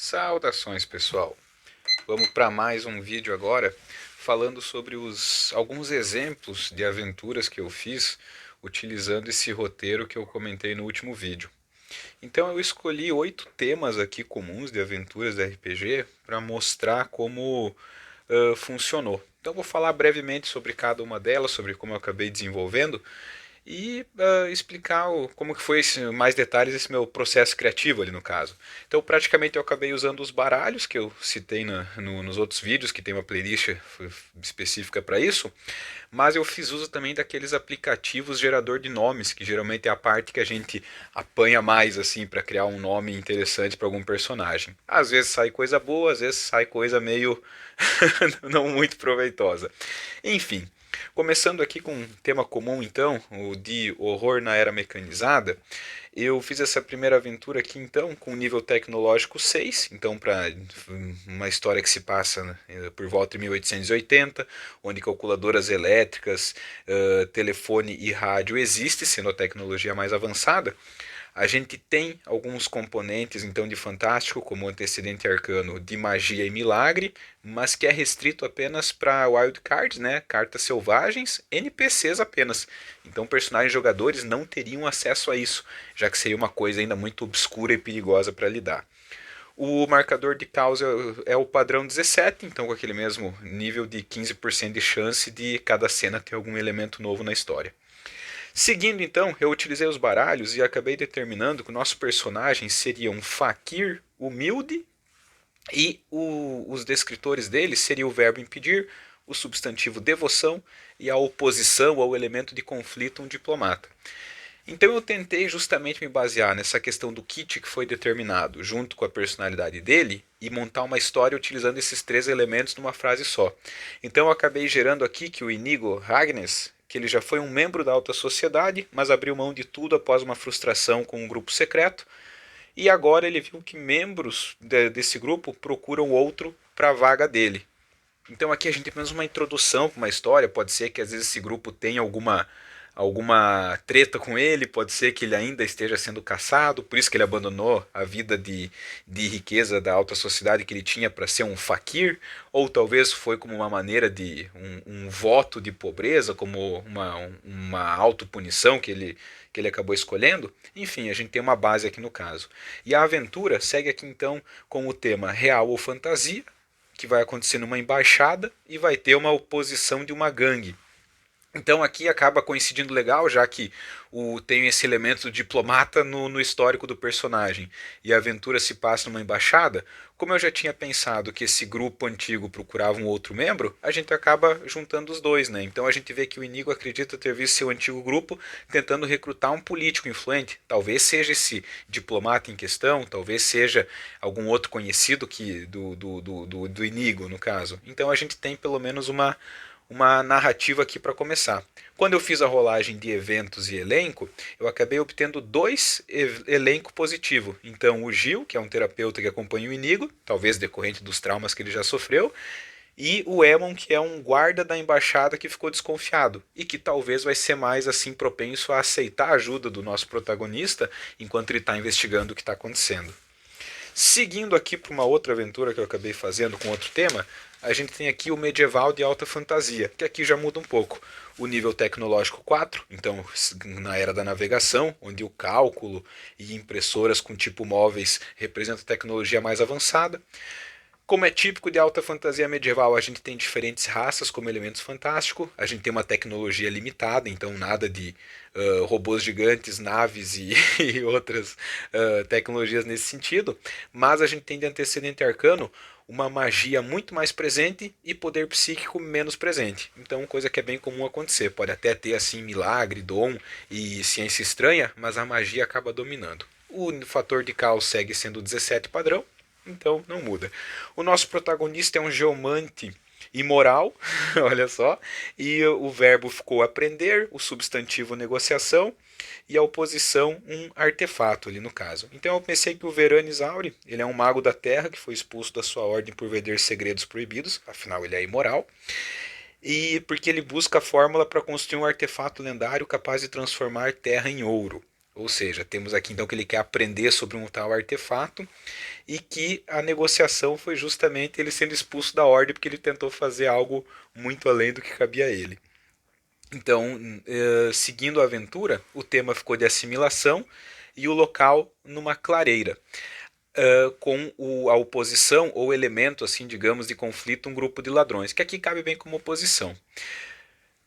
Saudações, pessoal! Vamos para mais um vídeo agora falando sobre alguns exemplos de aventuras que eu fiz utilizando esse roteiro que eu comentei no último vídeo. Então eu escolhi 8 temas aqui comuns de aventuras de RPG para mostrar como funcionou. Então vou falar brevemente sobre cada uma delas, sobre como eu acabei desenvolvendo e explicar como que foi mais detalhes esse meu processo criativo ali no caso. Então praticamente eu acabei usando os baralhos que eu citei nos outros vídeos, que tem uma playlist específica para isso, mas eu fiz uso também daqueles aplicativos gerador de nomes, que geralmente é a parte que a gente apanha mais assim para criar um nome interessante para algum personagem. Às vezes sai coisa boa, às vezes sai coisa meio não muito proveitosa. Enfim, começando aqui com um tema comum, então, o de horror na era mecanizada, eu fiz essa primeira aventura aqui, então, com nível tecnológico 6, então, para uma história que se passa, né, por volta de 1880, onde calculadoras elétricas, telefone e rádio existem, sendo a tecnologia mais avançada. A gente tem alguns componentes então de fantástico, como o antecedente arcano de magia e milagre, mas que é restrito apenas para wildcards, né? Cartas selvagens, NPCs apenas. Então personagens jogadores não teriam acesso a isso, já que seria uma coisa ainda muito obscura e perigosa para lidar. O marcador de caos é o padrão 17, então com aquele mesmo nível de 15% de chance de cada cena ter algum elemento novo na história. Seguindo então, eu utilizei os baralhos e acabei determinando que o nosso personagem seria um faquir humilde e os descritores dele seria o verbo impedir, o substantivo devoção e a oposição ao elemento de conflito, um diplomata. Então eu tentei justamente me basear nessa questão do kit que foi determinado, junto com a personalidade dele, e montar uma história utilizando esses 3 elementos numa frase só. Então eu acabei gerando aqui que o Inigo Ragnes, que ele já foi um membro da alta sociedade, mas abriu mão de tudo após uma frustração com um grupo secreto, e agora ele viu que membros desse grupo procuram outro para a vaga dele. Então aqui a gente tem apenas uma introdução para uma história, pode ser que às vezes esse grupo tenha alguma treta com ele, pode ser que ele ainda esteja sendo caçado, por isso que ele abandonou a vida de riqueza da alta sociedade que ele tinha para ser um faquir, ou talvez foi como uma maneira de um voto de pobreza, como uma autopunição que ele acabou escolhendo. Enfim, a gente tem uma base aqui no caso. E a aventura segue aqui então com o tema real ou fantasia, que vai acontecer numa embaixada e vai ter uma oposição de uma gangue. Então aqui acaba coincidindo legal, já que tem esse elemento diplomata no histórico do personagem e a aventura se passa numa embaixada. Como eu já tinha pensado que esse grupo antigo procurava um outro membro, a gente acaba juntando os dois, né? Então a gente vê que o Inigo acredita ter visto seu antigo grupo tentando recrutar um político influente. Talvez seja esse diplomata em questão, talvez seja algum outro conhecido do Inigo, no caso. Então a gente tem pelo menos uma narrativa aqui para começar. Quando eu fiz a rolagem de eventos e elenco, eu acabei obtendo 2 elenco positivo. Então, o Gil, que é um terapeuta que acompanha o Inigo, talvez decorrente dos traumas que ele já sofreu, e o Emon, que é um guarda da embaixada que ficou desconfiado e que talvez vai ser mais assim propenso a aceitar a ajuda do nosso protagonista enquanto ele está investigando o que está acontecendo. Seguindo aqui para uma outra aventura que eu acabei fazendo com outro tema, a gente tem aqui o medieval de alta fantasia, que aqui já muda um pouco. O nível tecnológico 4, então na era da navegação, onde o cálculo e impressoras com tipo móveis representam tecnologia mais avançada. Como é típico de alta fantasia medieval, a gente tem diferentes raças como elementos fantásticos, a gente tem uma tecnologia limitada, então nada de robôs gigantes, naves e outras tecnologias nesse sentido, mas a gente tem de antecedente arcano uma magia muito mais presente e poder psíquico menos presente. Então, coisa que é bem comum acontecer. Pode até ter assim milagre, dom e ciência estranha, mas a magia acaba dominando. O fator de caos segue sendo 17 padrão, então não muda. O nosso protagonista é um geomante imoral, olha só, e o verbo ficou aprender, o substantivo negociação e a oposição um artefato ali no caso. Então eu pensei que o Veranis Auri, ele é um mago da terra que foi expulso da sua ordem por vender segredos proibidos, afinal ele é imoral, e porque ele busca a fórmula para construir um artefato lendário capaz de transformar terra em ouro. Ou seja, temos aqui então que ele quer aprender sobre um tal artefato e que a negociação foi justamente ele sendo expulso da ordem porque ele tentou fazer algo muito além do que cabia a ele. Então, seguindo a aventura, o tema ficou de assimilação e o local numa clareira, com a oposição ou elemento, assim, digamos, de conflito, um grupo de ladrões, que aqui cabe bem como oposição.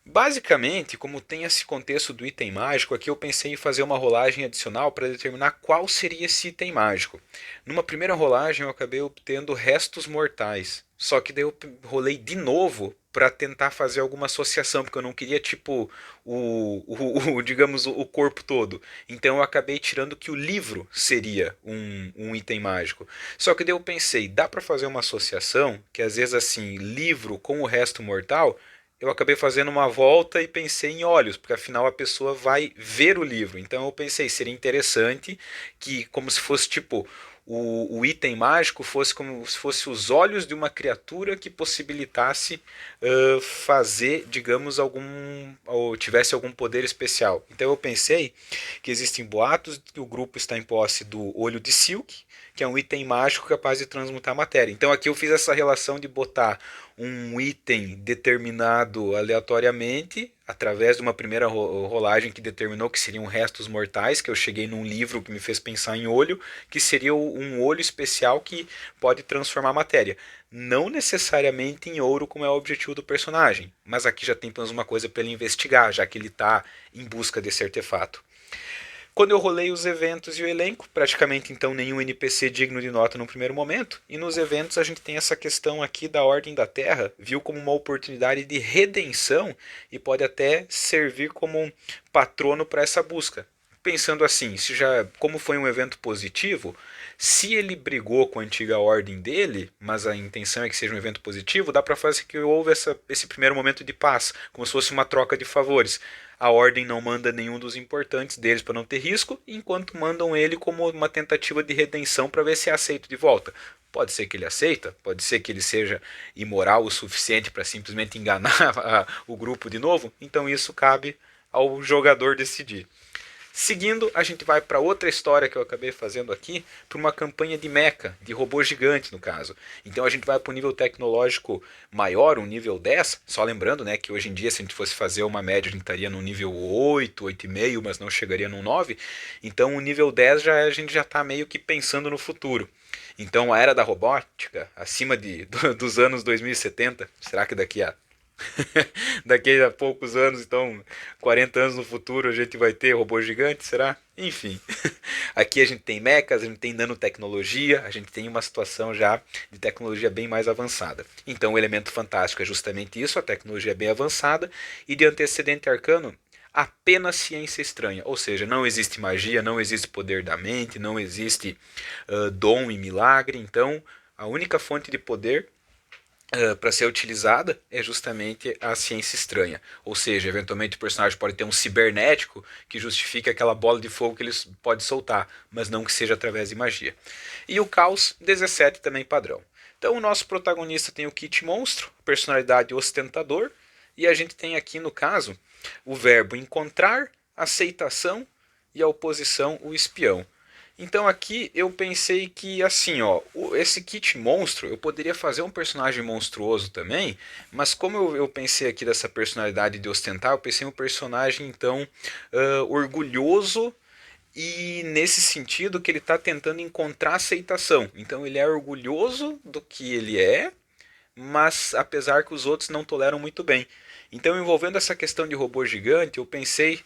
Basicamente, como tem esse contexto do item mágico, aqui eu pensei em fazer uma rolagem adicional para determinar qual seria esse item mágico. Numa primeira rolagem eu acabei obtendo restos mortais, só que daí eu rolei de novo para tentar fazer alguma associação, porque eu não queria tipo digamos o corpo todo. Então eu acabei tirando que o livro seria um item mágico. Só que daí eu pensei, dá para fazer uma associação que às vezes assim livro com o resto mortal eu acabei fazendo uma volta e pensei em olhos, porque afinal a pessoa vai ver o livro. Então eu pensei, seria interessante que, como se fosse tipo, o item mágico fosse como se fosse os olhos de uma criatura que possibilitasse fazer, digamos, ou tivesse algum poder especial. Então eu pensei que existem boatos que o grupo está em posse do olho de Silk, que é um item mágico capaz de transmutar matéria. Então aqui eu fiz essa relação de botar um item determinado aleatoriamente, através de uma primeira rolagem que determinou que seriam restos mortais, que eu cheguei num livro que me fez pensar em olho, que seria um olho especial que pode transformar matéria. Não necessariamente em ouro, como é o objetivo do personagem, mas aqui já tem pelo menos uma coisa para ele investigar, já que ele está em busca desse artefato. Quando eu rolei os eventos e o elenco, praticamente então nenhum NPC digno de nota no primeiro momento, e nos eventos a gente tem essa questão aqui da Ordem da Terra, viu como uma oportunidade de redenção e pode até servir como um patrono para essa busca. Pensando assim, se já como foi um evento positivo, se ele brigou com a antiga ordem dele, mas a intenção é que seja um evento positivo, dá para fazer que houve esse primeiro momento de paz, como se fosse uma troca de favores. A ordem não manda nenhum dos importantes deles para não ter risco, enquanto mandam ele como uma tentativa de redenção para ver se é aceito de volta. Pode ser que ele aceita, pode ser que ele seja imoral o suficiente para simplesmente enganar o grupo de novo, então isso cabe ao jogador decidir. Seguindo, a gente vai para outra história que eu acabei fazendo aqui, para uma campanha de mecha, de robô gigante no caso. Então a gente vai para um nível tecnológico maior, um nível 10, só lembrando né, que hoje em dia se a gente fosse fazer uma média a gente estaria no nível 8, 8,5, mas não chegaria no 9. Então o nível 10 a gente já está meio que pensando no futuro. Então a era da robótica, acima dos anos 2070, será que daqui a daqui a poucos anos, então 40 anos no futuro, a gente vai ter robô gigante, será? Enfim, aqui a gente tem mechas, a gente tem nanotecnologia, a gente tem uma situação já de tecnologia bem mais avançada. Então o elemento fantástico é justamente isso, a tecnologia é bem avançada, e de antecedente arcano, apenas ciência estranha, ou seja, não existe magia, não existe poder da mente, não existe dom e milagre, então a única fonte de poder para ser utilizada é justamente a ciência estranha. Ou seja, eventualmente o personagem pode ter um cibernético que justifique aquela bola de fogo que ele pode soltar, mas não que seja através de magia. E o caos 17 também padrão. Então o nosso protagonista tem o kit monstro, personalidade ostentador, e a gente tem aqui no caso o verbo encontrar, aceitação e a oposição o espião. Então aqui eu pensei que assim, ó, esse kit monstro, eu poderia fazer um personagem monstruoso também, mas como eu pensei aqui dessa personalidade de ostentar, eu pensei em um personagem então orgulhoso e nesse sentido que ele está tentando encontrar aceitação. Então ele é orgulhoso do que ele é, mas apesar que os outros não toleram muito bem. Então, envolvendo essa questão de robô gigante, eu pensei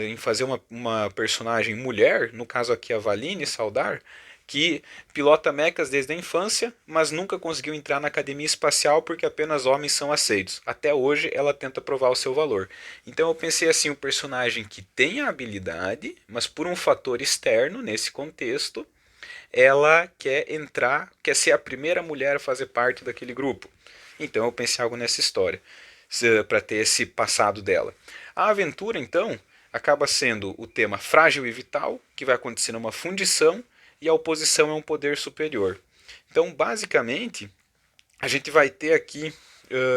em fazer uma personagem mulher, no caso aqui a Valine Saldar, que pilota mechas desde a infância, mas nunca conseguiu entrar na academia espacial porque apenas homens são aceitos. Até hoje ela tenta provar o seu valor. Então eu pensei assim, um personagem que tem a habilidade, mas por um fator externo nesse contexto, ela quer entrar, quer ser a primeira mulher a fazer parte daquele grupo. Então eu pensei algo nessa história, para ter esse passado dela. A aventura, então, acaba sendo o tema frágil e vital, que vai acontecer numa fundição, e a oposição é um poder superior. Então, basicamente, A gente vai ter aqui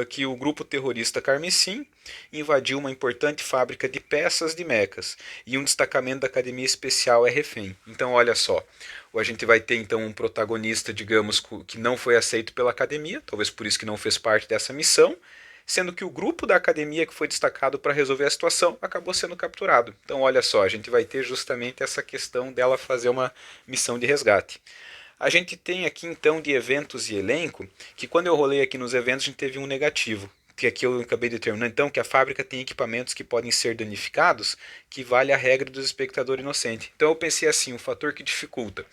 que o grupo terrorista Carmesim invadiu uma importante fábrica de peças de mechas e um destacamento da Academia Especial é refém. Então, olha só, a gente vai ter então um protagonista, digamos, que não foi aceito pela academia, talvez por isso que não fez parte dessa missão, sendo que o grupo da academia que foi destacado para resolver a situação acabou sendo capturado. Então, olha só, a gente vai ter justamente essa questão dela fazer uma missão de resgate. A gente tem aqui então de eventos e elenco, que quando eu rolei aqui nos eventos a gente teve um negativo, que aqui eu acabei determinando então que a fábrica tem equipamentos que podem ser danificados, que vale a regra do espectador inocente. Então eu pensei assim, um fator que dificulta.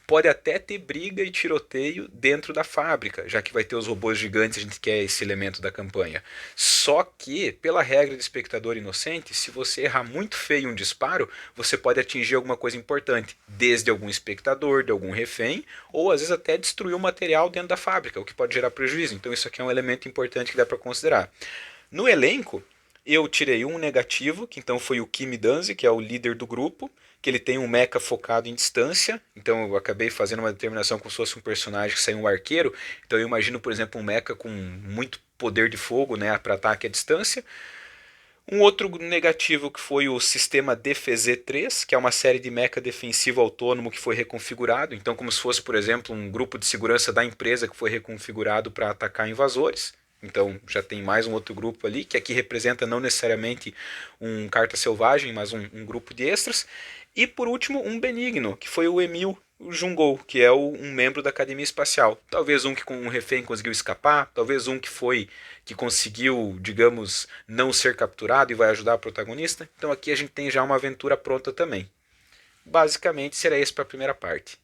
Pode até ter briga e tiroteio dentro da fábrica, já que vai ter os robôs gigantes, a gente quer esse elemento da campanha. Só que, pela regra do espectador inocente, se você errar muito feio um disparo, você pode atingir alguma coisa importante, desde algum espectador, de algum refém, ou às vezes até destruir o material dentro da fábrica, o que pode gerar prejuízo. Então isso aqui é um elemento importante que dá para considerar. No elenco, eu tirei um negativo, que então foi o Kimi Danzi, que é o líder do grupo, que ele tem um mecha focado em distância, então eu acabei fazendo uma determinação como se fosse um personagem que saiu um arqueiro, então eu imagino, por exemplo, um mecha com muito poder de fogo, né, para ataque à distância. Um outro negativo que foi o sistema DFZ-3, que é uma série de mecha defensivo autônomo que foi reconfigurado, então como se fosse, por exemplo, um grupo de segurança da empresa que foi reconfigurado para atacar invasores. Então já tem mais um outro grupo ali, que aqui representa não necessariamente um carta selvagem, mas um grupo de extras. E por último, um benigno, que foi o Emil Jungou, que é um membro da Academia Espacial. Talvez um que com um refém conseguiu escapar, talvez um que conseguiu, digamos, não ser capturado e vai ajudar a protagonista. Então aqui a gente tem já uma aventura pronta também. Basicamente será isso para a primeira parte.